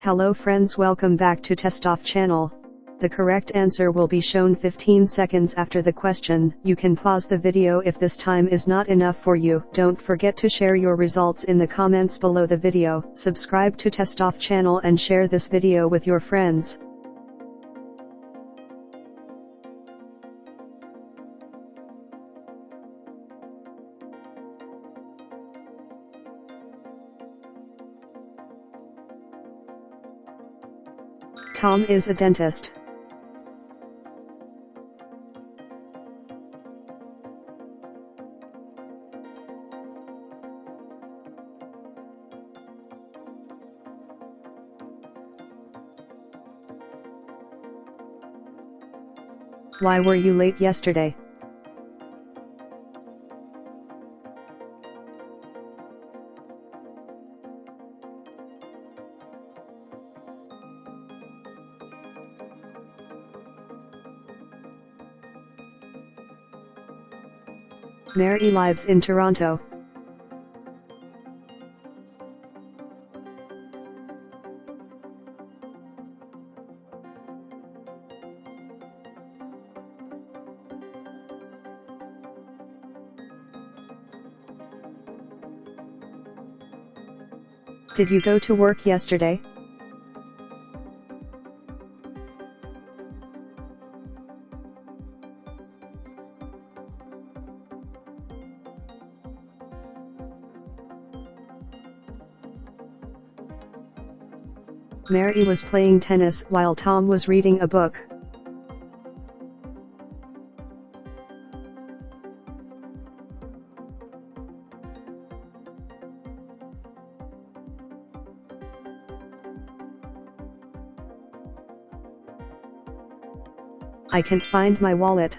Hello friends, welcome back to TESTOFF channel. The correct answer will be shown 15 seconds after the question. You can pause the video if this time is not enough for you. Don't forget to share your results in the comments below the video. Subscribe to TESTOFF channel and share this video with your friends. Tom is a dentist. Why were you late yesterday? Mary lives in Toronto. Did you go to work yesterday? Mary was playing tennis while Tom was reading a book. I can't find my wallet.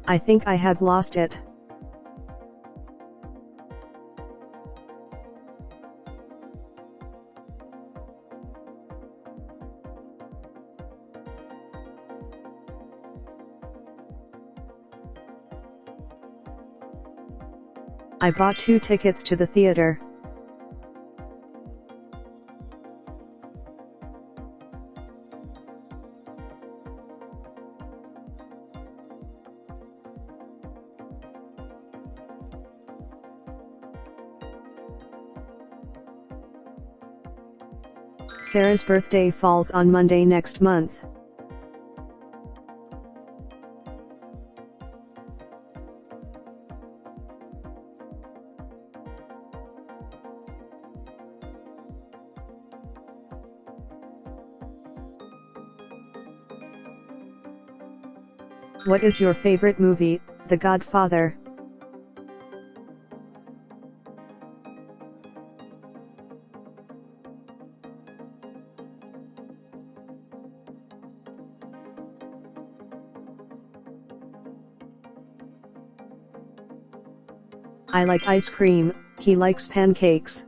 I think I have lost it. I bought 2 tickets to the theater. Sarah's birthday falls on Monday next month. What is your favorite movie, The Godfather? I like ice cream, he likes pancakes.